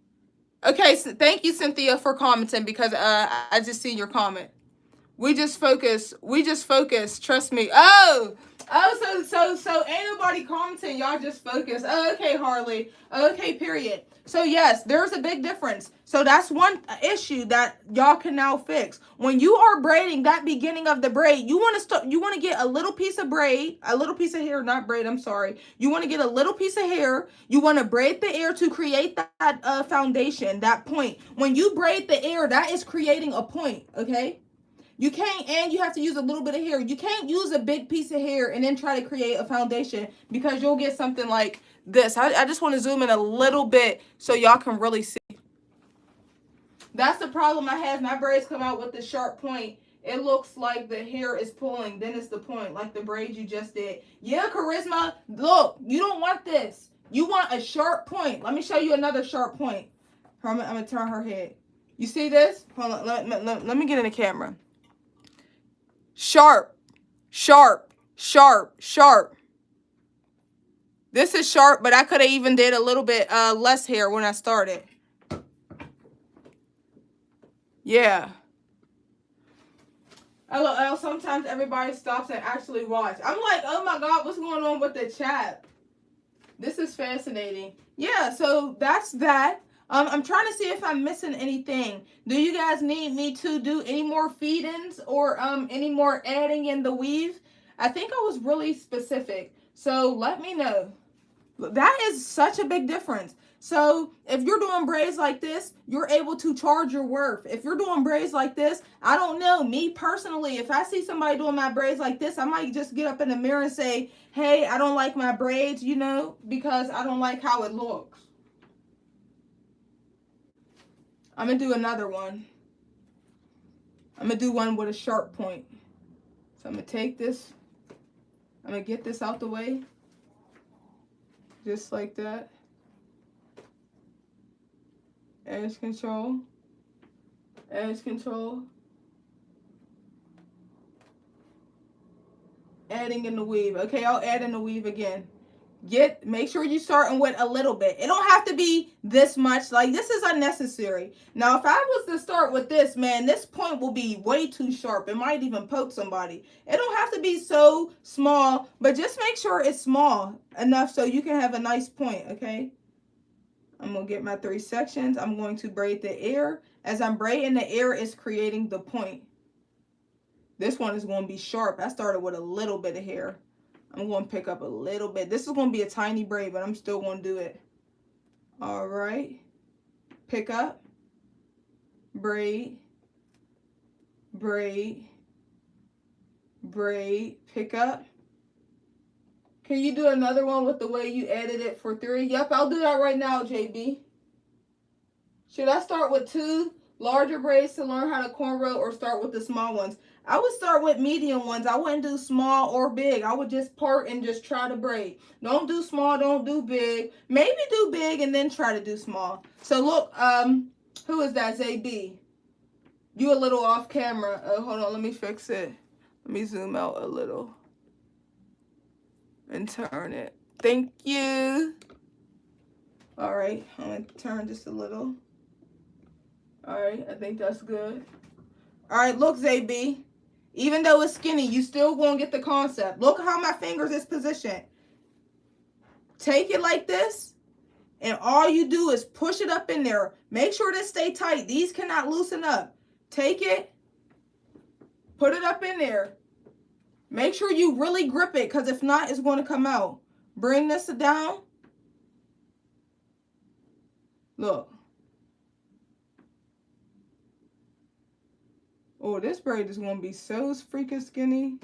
Okay, so thank you, Cynthia, for commenting, because I just see your comment. We just focus. Trust me. Oh, so ain't nobody commenting. Y'all just focus. Oh, okay, Harley. Okay, period. So yes, there's a big difference. So that's one issue that y'all can now fix. When you are braiding that beginning of the braid, you want to get a little piece of braid, a little piece of hair, not braid, I'm sorry. You want to get a little piece of hair. You want to braid the air to create that foundation, that point. When you braid the air, that is creating a point, okay? You can't, and you have to use a little bit of hair. You can't use a big piece of hair and then try to create a foundation, because you'll get something like this. I just want to zoom in a little bit so y'all can really see. That's the problem I have. My braids come out with the sharp point. It looks like the hair is pulling. Then it's the point, like the braids you just did. Yeah, Charisma, look, you don't want this. You want a sharp point. Let me show you another sharp point. I'm going to turn her head. You see this? Hold on, let me get in the camera. Sharp, sharp, sharp, sharp. This is sharp, but I could have even did a little bit less hair when I started. Yeah. LOL, sometimes everybody stops and actually watch. I'm like, oh my God, what's going on with the chat? This is fascinating. Yeah, so that's that. I'm trying to see if I'm missing anything. Do you guys need me to do any more feed-ins or any more adding in the weave? I think I was really specific. So let me know. That is such a big difference. So if you're doing braids like this, you're able to charge your worth. If you're doing braids like this, I don't know. Me personally, if I see somebody doing my braids like this, I might just get up in the mirror and say, hey, I don't like my braids, you know, because I don't like how it looks. I'm going to do another one. I'm going to do one with a sharp point. So I'm going to take this. I'm going to get this out the way. Just like that. Edge control. Edge control. Adding in the weave. Okay, I'll add in the weave again. Make sure you're starting with a little bit. It don't have to be this much. Like, this is unnecessary. Now, if I was to start with this, man, this point will be way too sharp. It might even poke somebody. It don't have to be so small, but just make sure it's small enough so you can have a nice point, okay? I'm going to get my 3 sections. I'm going to braid the air. As I'm braiding the air, it's creating the point. This one is going to be sharp. I started with a little bit of hair. I'm going to pick up a little bit. This is going to be a tiny braid, but I'm still going to do it. All right. Pick up. Braid. Braid. Braid. Pick up. Can you do another one with the way you added it for 3? Yep, I'll do that right now, JB. Should I start with 2 larger braids to learn how to cornrow, or start with the small ones? I would start with medium ones. I wouldn't do small or big. I would just part and just try to braid. Don't do small, don't do big. Maybe do big and then try to do small. So look, who is that? ZB. You a little off camera. Hold on, let me fix it. Let me zoom out a little and turn it. Thank you. All right, I'm gonna turn just a little. All right, I think that's good. All right, look, ZB. Even though it's skinny, you still gonna get the concept. Look how my fingers is positioned. Take it like this, and all you do is push it up in there. Make sure they stay tight. These cannot loosen up. Take it, put it up in there, Make sure you really grip it, because if not, it's going to come out. Bring this down. Look. Oh, this braid is going to be so freaking skinny.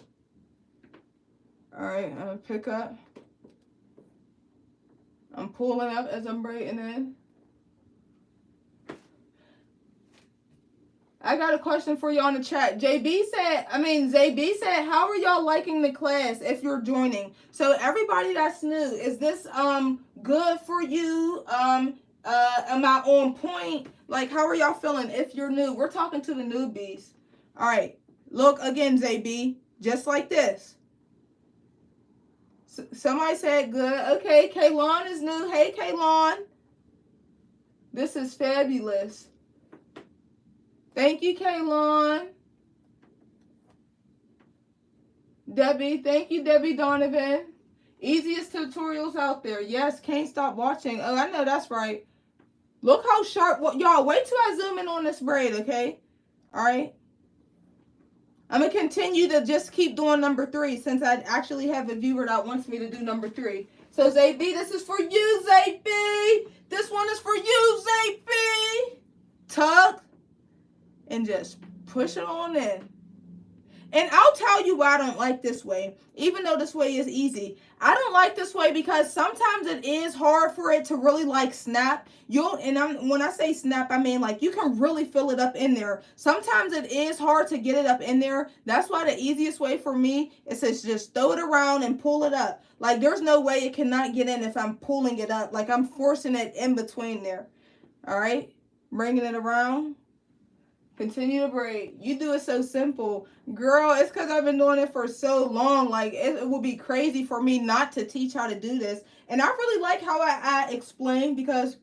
All right, I'm going to pick up. I'm pulling up as I'm braiding in. I got a question for you on the chat. ZB said, how are y'all liking the class if you're joining? So everybody that's new, is this good for you? Am I on point? Like, how are y'all feeling if you're new? We're talking to the newbies. All right, look again, ZB, just like this. Somebody said good. Okay, Kaylon is new. Hey, Kaylon. This is fabulous. Thank you, Kaylon. Debbie, thank you, Debbie Donovan. Easiest tutorials out there. Yes, can't stop watching. Oh, I know that's right. Look how sharp. Y'all, wait till I zoom in on this braid, okay? All right. I'm going to continue to just keep doing number 3 since I actually have a viewer that wants me to do number 3. So, ZB, this is for you, ZB. This one is for you, ZB. Tug and just push it on in. And I'll tell you why I don't like this way, even though this way is easy. I don't like this way because sometimes it is hard for it to really like snap. When I say snap, I mean like you can really feel it up in there. Sometimes it is hard to get it up in there. That's why the easiest way for me is to just throw it around and pull it up. Like there's no way it cannot get in if I'm pulling it up. Like I'm forcing it in between there. All right, bringing it around. Continue to braid. You do it so simple. Girl, it's because I've been doing it for so long. Like, it would be crazy for me not to teach how to do this. And I really like how I explain because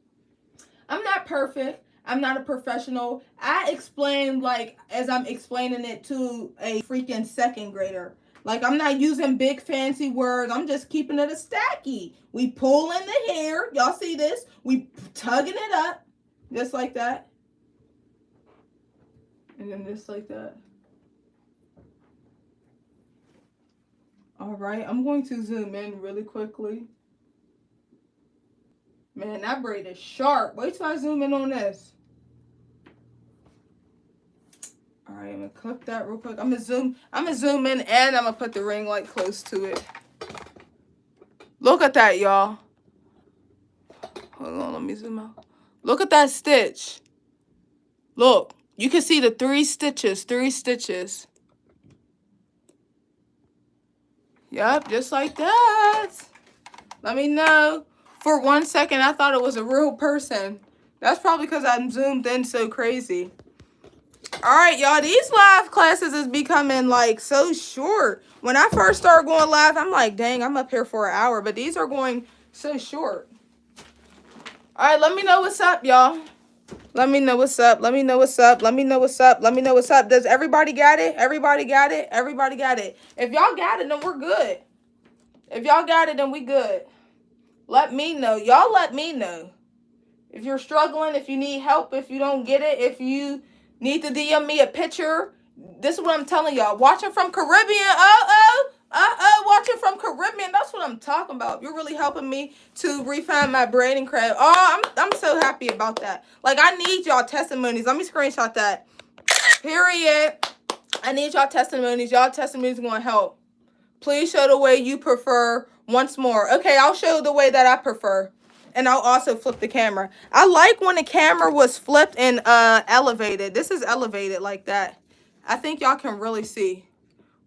I'm not perfect. I'm not a professional. I explain, like, as I'm explaining it to a freaking second grader. Like, I'm not using big fancy words. I'm just keeping it a stacky. We pull in the hair. Y'all see this? We tugging it up. Just like that. And then just like that. All right, I'm going to zoom in really quickly. Man, that braid is sharp. Wait till I zoom in on this. All right, I'm gonna clip that real quick. I'm gonna zoom in and I'm gonna put the ring light close to it. Look at that, y'all. Hold on, let me zoom out. Look at that stitch. Look. You can see the 3 stitches, 3 stitches. Yep, just like that. Let me know. For 1 second, I thought it was a real person. That's probably because I'm zoomed in so crazy. All right, y'all, these live classes is becoming, like, so short. When I first started going live, I'm like, dang, I'm up here for an hour. But these are going so short. All right, let me know what's up, y'all. Let me know what's up. Let me know what's up. Let me know what's up. Let me know what's up. Does everybody got it? Everybody got it? Everybody got it. If y'all got it, then we're good. If y'all got it, then we good. Let me know. Y'all let me know. If you're struggling, if you need help, if you don't get it, if you need to DM me a picture. This is what I'm telling y'all. Watching from Caribbean. Watching from Caribbean. That's what I'm talking about. You're really helping me to refine my braiding craft. Oh, I'm so happy about that. Like, I need y'all testimonies. Let me screenshot that. Period. I need y'all testimonies. Y'all testimonies are going to help. Please show the way you prefer once more. Okay, I'll show the way that I prefer. And I'll also flip the camera. I like when the camera was flipped and elevated. This is elevated like that. I think y'all can really see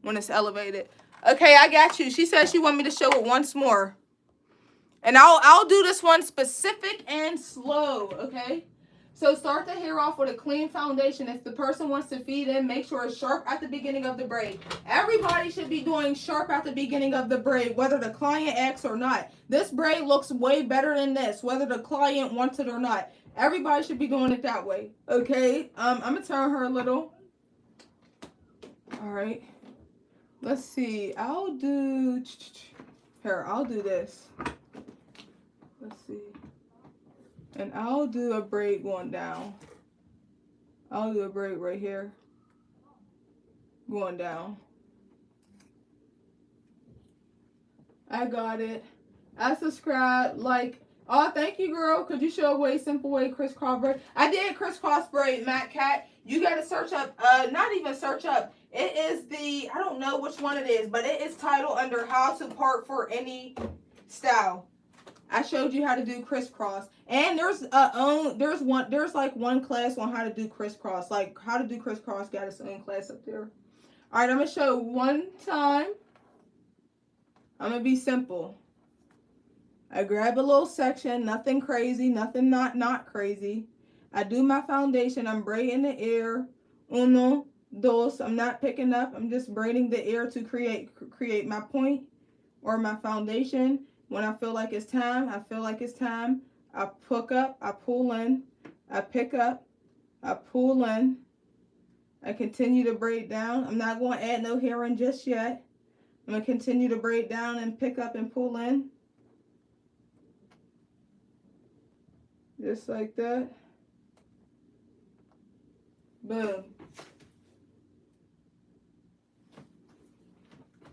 when it's elevated. Okay, I got you. She said she want me to show it once more. And I'll do this one specific and slow, okay? So start the hair off with a clean foundation. If the person wants to feed in, make sure it's sharp at the beginning of the braid. Everybody should be doing sharp at the beginning of the braid, whether the client asks or not. This braid looks way better than this, whether the client wants it or not. Everybody should be doing it that way, okay? I'm going to turn her a little. All right. Let's see. I'll do this. Let's see. And I'll do a braid going down. I'll do a braid right here. Going down. I got it. I subscribe. Like, oh, thank you, girl. Could you show a way, simple way, crisscross braid? I did crisscross braid, Matt Cat. You got to search up, not even search up. It is the, I don't know which one it is, but it is titled under how to part for any style. I showed you how to do crisscross. And there's like one class on how to do crisscross. Like, how to do crisscross got its own class up there. All right, I'm going to show one time. I'm going to be simple. I grab a little section, nothing crazy, nothing not crazy. I do my foundation. I'm braiding the air. Uno, dos. I'm not picking up. I'm just braiding the air to create my point or my foundation. When I feel like it's time, I hook up, I pull in, I pick up, I pull in. I continue to braid down. I'm not going to add no hair in just yet. I'm going to continue to braid down and pick up and pull in. Just like that. Boom.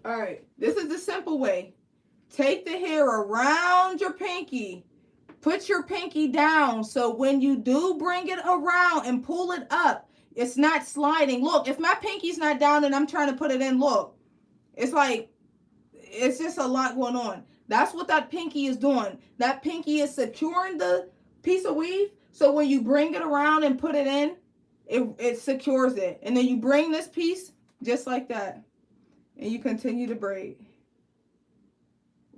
All right. This is the simple way. Take the hair around your pinky. Put your pinky down so when you do bring it around and pull it up, it's not sliding. Look, if my pinky's not down and I'm trying to put it in, look. It's like, it's just a lot going on. That's what that pinky is doing. That pinky is securing the piece of weave. So when you bring it around and put it in, it secures it. And then you bring this piece just like that. And you continue to braid.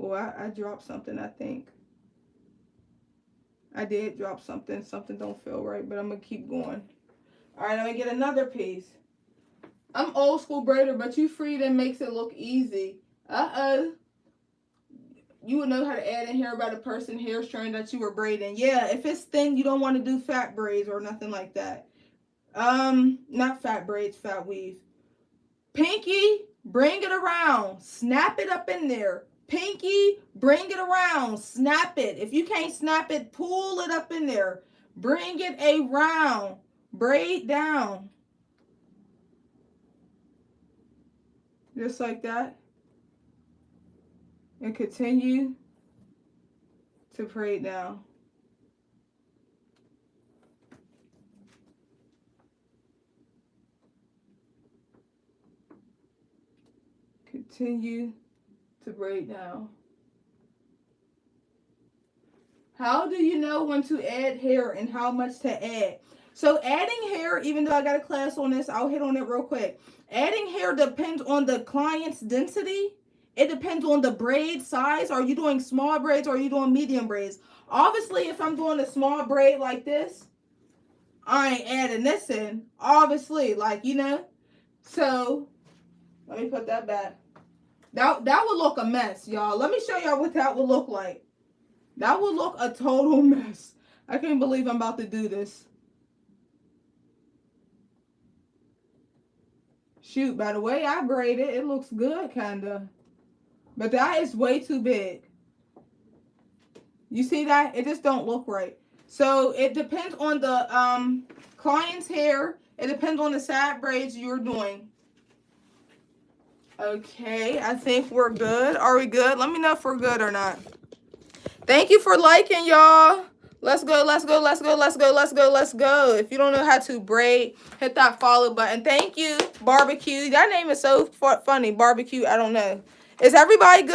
Oh, I dropped something, I think. I did drop something. Something don't feel right, but I'm going to keep going. All right, I'm going to get another piece. I'm old school braider, but you FEEDIN makes it look easy. You would know how to add in hair by the person hair strand that you were braiding. Yeah, if it's thin, you don't want to do fat braids or nothing like that. Not fat braids, fat weave. Pinky, bring it around. Snap it up in there. Pinky, bring it around. Snap it. If you can't snap it, pull it up in there. Bring it around. Braid down. Just like that. And continue to braid down. Continue to braid down. How do you know when to add hair and how much to add? So adding hair, even though I got a class on this, I'll hit on it real quick. Adding hair depends on the client's density. It depends on the braid size. Are you doing small braids or are you doing medium braids? Obviously, if I'm doing a small braid like this, I ain't adding this in. Obviously, like, you know. So, let me put that back. That would look a mess, y'all. Let me show y'all what that would look like. That would look a total mess. I can't believe I'm about to do this. Shoot, by the way I braid it, it looks good, kind of. But that is way too big. You see that? It just don't look right. So it depends on the client's hair. It depends on the side braids you're doing. Okay, I think we're good. Are we good? Let me know if we're good or not. Thank you for liking, y'all. Let's go, let's go, let's go, let's go, let's go, let's go. If you don't know how to braid, hit that follow button. Thank you, Barbecue. That name is so funny, Barbecue. I don't know. Is everybody good?